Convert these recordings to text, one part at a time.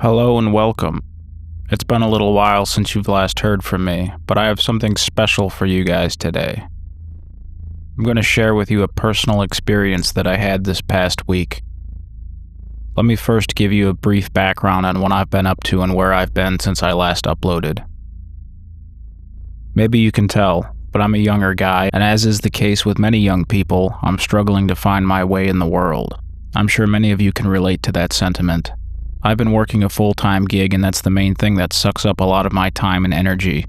Hello and welcome. It's been a little while since you've last heard from me, but I have something special for you guys today. I'm going to share with you a personal experience that I had this past week. Let me first give you a brief background on what I've been up to and where I've been since I last uploaded. Maybe you can tell, but I'm a younger guy, and as is the case with many young people, I'm struggling to find my way in the world. I'm sure many of you can relate to that sentiment. I've been working a full-time gig, and that's the main thing that sucks up a lot of my time and energy.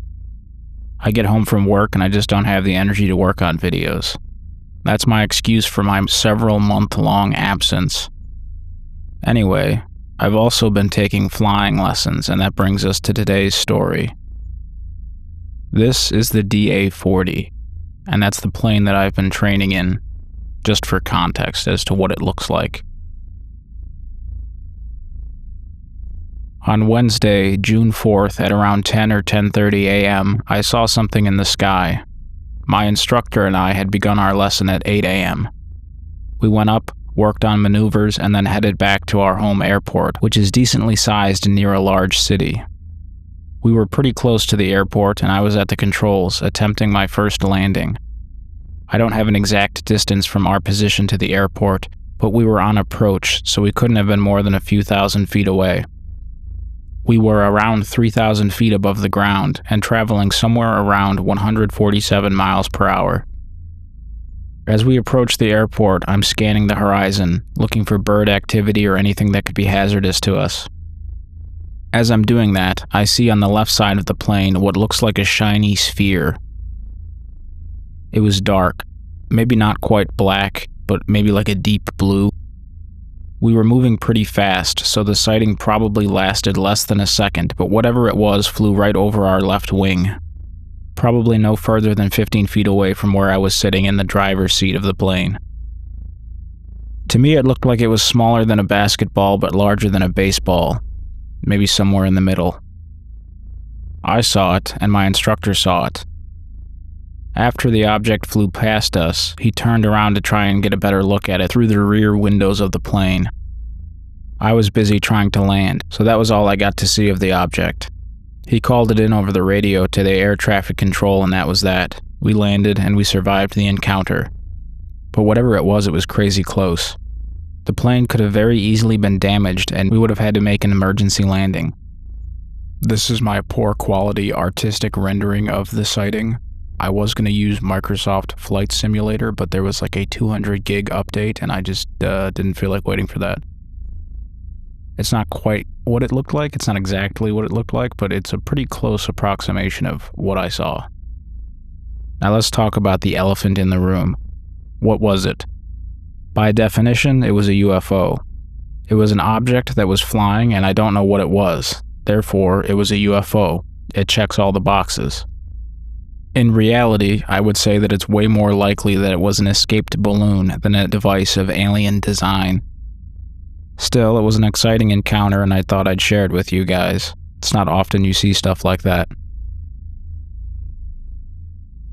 I get home from work and I just don't have the energy to work on videos. That's my excuse for my several month-long absence. Anyway, I've also been taking flying lessons, and that brings us to today's story. This is the DA-40, and that's the plane that I've been training in, just for context as to what it looks like. On Wednesday, June 4th at around 10 or 10:30 a.m., I saw something in the sky. My instructor and I had begun our lesson at 8 a.m. We went up, worked on maneuvers, and then headed back to our home airport, which is decently sized and near a large city. We were pretty close to the airport, and I was at the controls, attempting my first landing. I don't have an exact distance from our position to the airport, but we were on approach, so we couldn't have been more than a few thousand feet away. We were around 3,000 feet above the ground and traveling somewhere around 147 miles per hour. As we approach the airport, I'm scanning the horizon, looking for bird activity or anything that could be hazardous to us. As I'm doing that, I see on the left side of the plane what looks like a shiny sphere. It was dark, maybe not quite black, but maybe like a deep blue. We were moving pretty fast, so the sighting probably lasted less than a second, but whatever it was flew right over our left wing. Probably no further than 15 feet away from where I was sitting in the driver's seat of the plane. To me, it looked like it was smaller than a basketball, but larger than a baseball. Maybe somewhere in the middle. I saw it, and my instructor saw it. After the object flew past us, he turned around to try and get a better look at it through the rear windows of the plane. I was busy trying to land, so that was all I got to see of the object. He called it in over the radio to the air traffic control, and that was that. We landed, and we survived the encounter. But whatever it was crazy close. The plane could have very easily been damaged, and we would have had to make an emergency landing. This is my poor quality artistic rendering of the sighting. I was going to use Microsoft Flight Simulator, but there was like a 200 gig update, and I just didn't feel like waiting for that. It's not quite what it looked like, it's not exactly what it looked like, but it's a pretty close approximation of what I saw. Now let's talk about the elephant in the room. What was it? By definition, it was a UFO. It was an object that was flying, and I don't know what it was. Therefore, it was a UFO. It checks all the boxes. In reality, I would say that it's way more likely that it was an escaped balloon than a device of alien design. Still, it was an exciting encounter, and I thought I'd share it with you guys. It's not often you see stuff like that.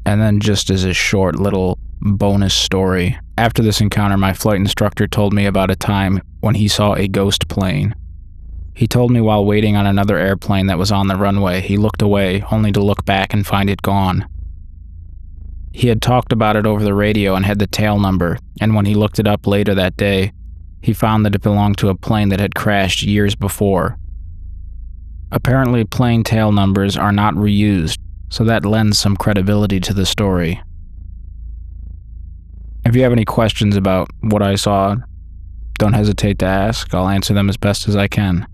And then just as a short little bonus story, after this encounter, my flight instructor told me about a time when he saw a ghost plane. He told me while waiting on another airplane that was on the runway, he looked away, only to look back and find it gone. He had talked about it over the radio and had the tail number, and when he looked it up later that day, he found that it belonged to a plane that had crashed years before. Apparently, plane tail numbers are not reused, so that lends some credibility to the story. If you have any questions about what I saw, don't hesitate to ask. I'll answer them as best as I can.